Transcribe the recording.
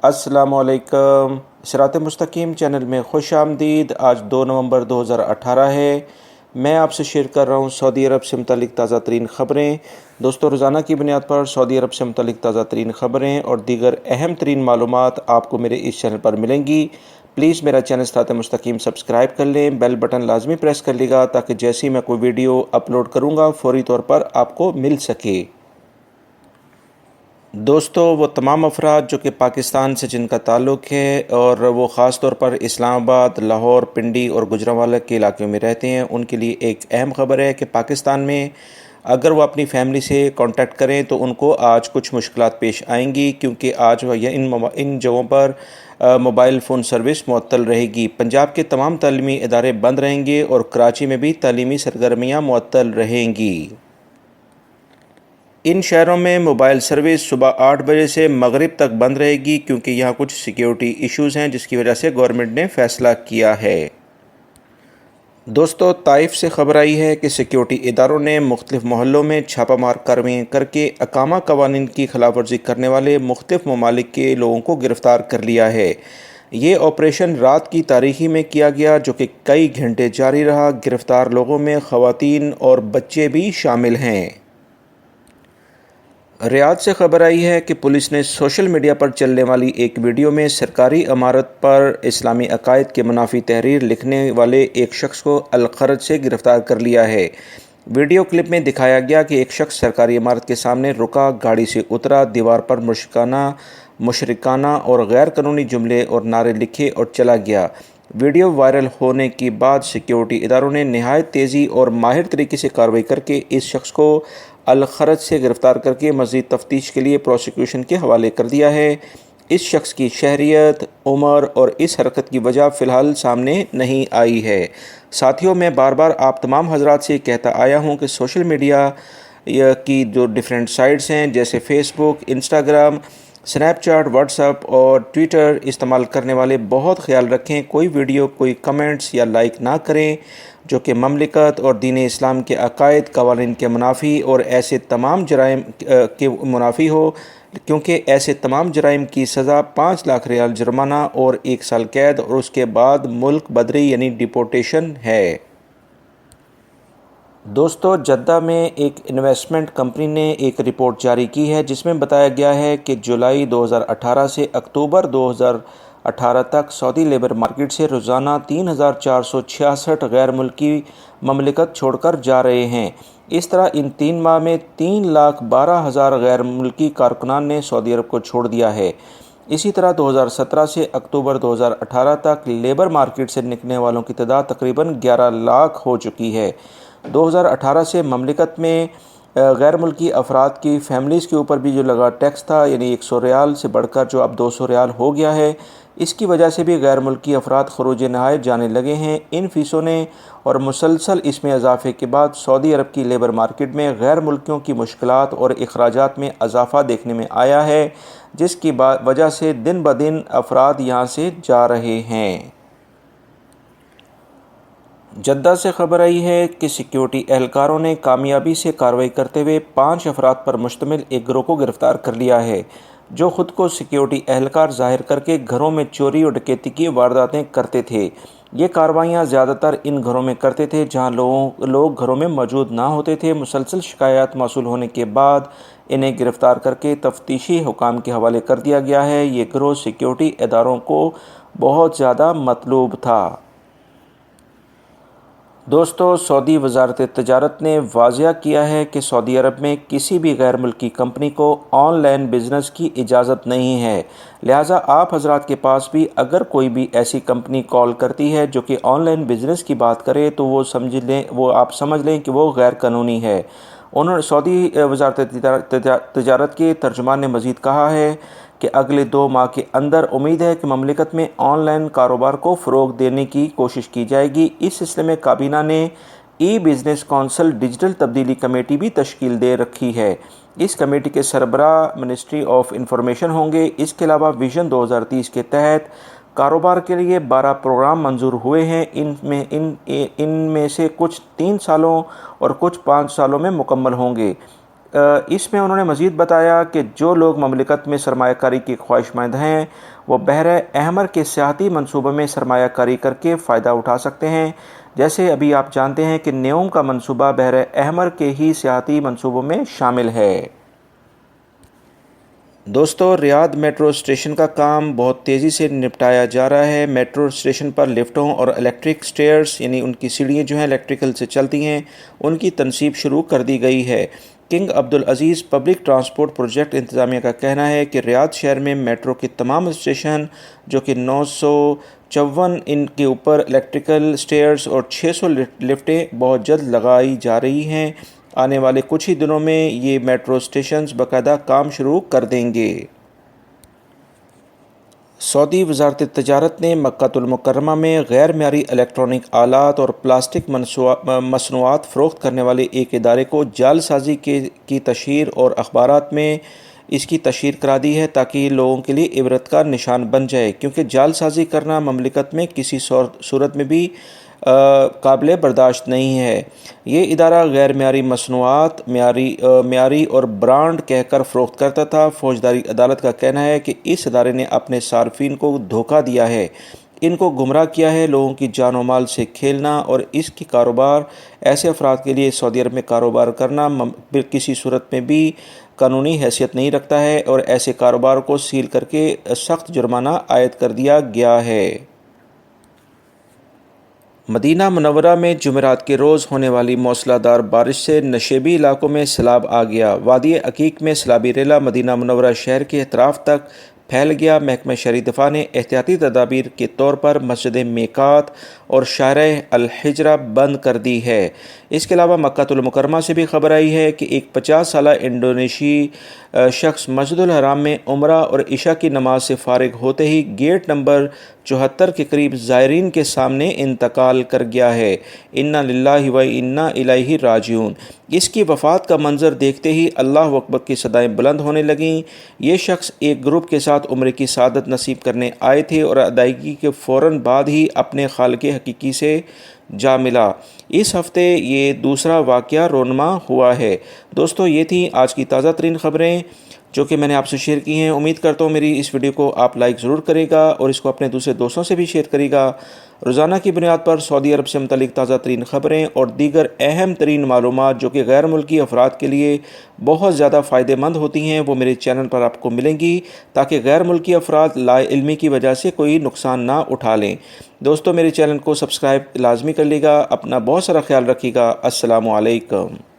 अस्सलाम वालेकुम। सिरात मुस्तकीम चैनल में खुश आमदीद। आज 2 नवंबर 2018 है। मैं आपसे शेयर कर रहा हूँ सऊदी अरब से मुतल्लिक ताज़ा तरीन ख़बरें। दोस्तों, रोज़ाना की बुनियाद पर सऊदी अरब से मुतल्लिक ताज़ा तरीन ख़बरें और दीगर अहम तरीन मालूमात आपको मेरे इस चैनल पर मिलेंगी। प्लीज़ मेरा चैनल सिरात मुस्तकीम सब्सक्राइब कर लें, बेल बटन लाजमी प्रेस कर लेगा ताकि जैसे ही मैं कोई वीडियो अपलोड करूँगा फ़ौरी तौर पर आपको मिल सके। दोस्तों, वो तमाम अफराद जो कि पाकिस्तान से जिनका ताल्लुक़ है और वो ख़ास तौर पर इस्लामाबाद, लाहौर, पिंडी और गुजरांवाला के इलाक़ों में रहते हैं, उनके लिए एक अहम ख़बर है कि पाकिस्तान में अगर वो अपनी फ़ैमिली से कांटेक्ट करें तो उनको आज कुछ मुश्किलात पेश आएंगी, क्योंकि आज इन जगहों पर मोबाइल फ़ोन सर्विस मुअत्तल रहेगी। पंजाब के तमाम तालीमी इदारे बंद रहेंगे और कराची में भी तालीमी सरगर्मियाँ मुअत्तल रहेंगी। इन शहरों में मोबाइल सर्विस सुबह 8 बजे से मगरिब तक बंद रहेगी, क्योंकि यहाँ कुछ सिक्योरिटी इश्यूज़ हैं जिसकी वजह से गवर्नमेंट ने फ़ैसला किया है। दोस्तों, ताइफ से खबर आई है कि सिक्योरिटी इदारों ने मुख्तलिफ मोहल्लों में छापामार कार्रवाई करके अकामा कवानीन की खिलाफ वर्जी करने वाले मुख्तलिफ ममालिक के लोगों को गिरफ़्तार कर लिया है। ये ऑपरेशन रात की तारीखी में किया गया, जो कि कई घंटे जारी रहा। गिरफ़्तार लोगों में ख़वातीन और बच्चे भी शामिल हैं। रियाद से खबर आई है कि पुलिस ने सोशल मीडिया पर चलने वाली एक वीडियो में सरकारी इमारत पर इस्लामी अकायद के मुनाफी तहरीर लिखने वाले एक शख्स को अल-खरज से गिरफ़्तार कर लिया है। वीडियो क्लिप में दिखाया गया कि एक शख्स सरकारी इमारत के सामने रुका, गाड़ी से उतरा, दीवार पर मुशरिकाना और गैर कानूनी जुमले और नारे लिखे और चला गया। वीडियो वायरल होने के बाद सिक्योरिटी इदारों ने नहायत तेज़ी और माहिर तरीके से कार्रवाई करके इस शख्स को अल-खरज से गिरफ़्तार करके मज़ीद तफ्तीश के लिए प्रोसिक्यूशन के हवाले कर दिया है। इस शख्स की शहरियत, उम्र और इस हरकत की वजह फ़िलहाल सामने नहीं आई है। साथियों, मैं बार बार आप तमाम हज़रात से कहता आया हूँ कि सोशल मीडिया की जो डिफरेंट साइट्स हैं जैसे फ़ेसबुक, इंस्टाग्राम, स्नैपचैट, व्हाट्सएप और ट्विटर इस्तेमाल करने वाले बहुत ख्याल रखें। कोई वीडियो, कोई कमेंट्स या लाइक ना करें जो कि ममलिकत और दीन इस्लाम के अकायद, कवानीन के मुनाफी और ऐसे तमाम जराइम के मुनाफी हो, क्योंकि ऐसे तमाम जराइम की सज़ा 5 लाख रियाल जुर्माना और 1 साल कैद और उसके बाद मुल्क बदरी यानी डिपोर्टेशन है। दोस्तों, जद्दा में एक इन्वेस्टमेंट कंपनी ने एक रिपोर्ट जारी की है जिसमें बताया गया है कि जुलाई 2018 से अक्टूबर 2018 तक सऊदी लेबर मार्केट से रोज़ाना 3,466 गैर मुल्की ममलिकत छोड़कर जा रहे हैं। इस तरह इन 3 माह में 3,12,000 गैर मुल्की कारकुनान ने सऊदी अरब को छोड़ दिया है। इसी तरह 2017 से अक्टूबर 2018 तक लेबर मार्केट से निकलने वालों की तादाद तकरीबन 11 लाख हो चुकी है। 2018 से ममलिकत में गैर मुल्की अफराद की फैमिलीज़ के ऊपर भी जो लगा टैक्स था, यानी 100 रियाल से बढ़कर जो अब 200 रियाल हो गया है, इसकी वजह से भी गैर मुल्की अफराद खरूज नहायत जाने लगे हैं। इन फ़ीसों ने और मुसलसल इसमें इजाफे के बाद सऊदी अरब की लेबर मार्केट में गैर मुल्कियों की मुश्किलात और अखराजात में इजाफा देखने में आया है, जिसकी वजह से दिन ब दिन अफराद यहाँ से जा रहे हैं। जद्दा से खबर आई है कि सिक्योरिटी एहलकारों ने कामयाबी से कार्रवाई करते हुए 5 अफराद पर मुश्तमिल एक गिरोह को गिरफ़्तार कर लिया है, जो ख़ुद को सिक्योरिटी एहलकार ज़ाहिर करके घरों में चोरी और डकैती की वारदातें करते थे। ये कार्रवाइयाँ ज़्यादातर इन घरों में करते थे जहाँ लोग घरों में मौजूद ना होते थे। मुसलसल शिकायत मौसूल होने के बाद इन्हें गिरफ़्तार करके तफ्तीशी हुकाम के हवाले कर दिया गया है। ये गिरोह सिक्योरिटी इदारों को बहुत ज़्यादा मतलूब था। दोस्तों, सऊदी वज़ारत तिजारत ने वाज़िया किया है कि सऊदी अरब में किसी भी गैर मुल्की कंपनी को ऑनलाइन बिज़नेस की इजाज़त नहीं है। लिहाजा आप हज़रात के पास भी अगर कोई भी ऐसी कंपनी कॉल करती है जो कि ऑनलाइन बिज़नेस की बात करे तो वो आप समझ लें कि वो गैर कानूनी है। उन्होंने सऊदी वज़ारत तिजारत के तर्जुमान ने मज़ीद कहा है कि अगले 2 माह के अंदर उम्मीद है कि ममलिकत में ऑनलाइन कारोबार को फ़रोग़ देने की कोशिश की जाएगी। इस सिलसिले में काबीना ने ई बिज़नेस कौंसल डिजिटल तब्दीली कमेटी भी तश्कील दे रखी है। इस कमेटी के सरबराह मिनिस्ट्री ऑफ इंफॉर्मेशन होंगे। इसके अलावा विज़न 2030 के तहत कारोबार के लिए 12 प्रोग्राम मंजूर हुए हैं। इनमें से कुछ 3 सालों और कुछ 5 सालों में मुकम्मल होंगे। اس میں انہوں نے مزید بتایا کہ جو لوگ مملکت میں سرمایہ کاری کی خواہش مند ہیں وہ بحر احمر کے سیاحتی منصوبوں میں سرمایہ کاری کر کے فائدہ اٹھا سکتے ہیں۔ جیسے ابھی آپ جانتے ہیں کہ نیوم کا منصوبہ بحر احمر کے ہی سیاحتی منصوبوں میں شامل ہے۔ دوستو، ریاض میٹرو اسٹیشن کا کام بہت تیزی سے نپٹایا جا رہا ہے۔ میٹرو اسٹیشن پر لفٹوں اور الیکٹرک سٹیئرز یعنی ان کی سیڑھیاں جو ہیں الیکٹریکل سے چلتی ہیں، ان کی تنصیب شروع کر دی گئی ہے۔ King Abdulaziz public transport project انتظامیہ کا کہنا ہے کہ ریاض شہر میں میٹرو کے تمام اسٹیشن جو کہ 954 ان کے اوپر الیکٹریکل سٹیئرز اور 600 لفٹیں بہت جلد لگائی جا رہی ہیں۔ آنے والے کچھ ہی دنوں میں یہ میٹرو اسٹیشنز باقاعدہ کام شروع کر دیں گے۔ سعودی وزارت تجارت نے مکہ المکرمہ میں غیر معیاری الیکٹرانک آلات اور پلاسٹک مصنوعات فروخت کرنے والے ایک ادارے کو جعل سازی کی تشہیر اور اخبارات میں اس کی تشہیر کرا دی ہے تاکہ یہ لوگوں کے لیے عبرت کا نشان بن جائے، کیونکہ جعل سازی کرنا مملکت میں کسی صورت میں بھی قابل برداشت نہیں ہے۔ یہ ادارہ غیر معیاری مصنوعات معیاری اور برانڈ کہہ کر فروخت کرتا تھا۔ فوجداری عدالت کا کہنا ہے کہ اس ادارے نے اپنے صارفین کو دھوکہ دیا ہے، ان کو گمراہ کیا ہے۔ لوگوں کی جان و مال سے کھیلنا اور اس کی کاروبار ایسے افراد کے لیے سعودی عرب میں کاروبار کرنا کسی صورت میں بھی قانونی حیثیت نہیں رکھتا ہے اور ایسے کاروبار کو سیل کر کے سخت جرمانہ عائد کر دیا گیا ہے۔ مدینہ منورہ میں جمعرات کے روز ہونے والی موسلا دھار بارش سے نشیبی علاقوں میں سیلاب آ گیا۔ وادی عقیق میں سیلابی ریلا مدینہ منورہ شہر کے اطراف تک پھیل گیا۔ محکمہ شہری دفاع نے احتیاطی تدابیر کے طور پر مسجد میقات اور شارع الحجرہ بند کر دی ہے۔ اس کے علاوہ مکہ المکرمہ سے بھی خبر آئی ہے کہ ایک 50 سالہ انڈونیشی شخص مسجد الحرام میں عمرہ اور عشاء کی نماز سے فارغ ہوتے ہی گیٹ نمبر 74 کے قریب زائرین کے سامنے انتقال کر گیا ہے۔ انا للہ و انا الیہ راجعون۔ اس کی وفات کا منظر دیکھتے ہی اللہ اکبر کی صدائیں بلند ہونے لگیں۔ یہ شخص ایک گروپ کے ساتھ عمرے کی سعادت نصیب کرنے آئے تھے اور ادائیگی کے فوراً بعد ہی اپنے خالق حقیقی سے جا ملا۔ اس ہفتے یہ دوسرا واقعہ رونما ہوا ہے۔ دوستو، یہ تھیں آج کی تازہ ترین خبریں جو کہ میں نے آپ سے شیئر کی ہیں۔ امید کرتا ہوں میری اس ویڈیو کو آپ لائک ضرور کرے گا اور اس کو اپنے دوسرے دوستوں سے بھی شیئر کرے گا۔ روزانہ کی بنیاد پر سعودی عرب سے متعلق تازہ ترین خبریں اور دیگر اہم ترین معلومات جو کہ غیر ملکی افراد کے لیے بہت زیادہ فائدہ مند ہوتی ہیں وہ میرے چینل پر آپ کو ملیں گی، تاکہ غیر ملکی افراد لا علمی کی وجہ سے کوئی نقصان نہ اٹھا لیں۔ دوستو، میرے چینل کو سبسکرائب لازمی کر لے گا۔ اپنا بہت سارا خیال رکھیے گا۔ السلام علیکم۔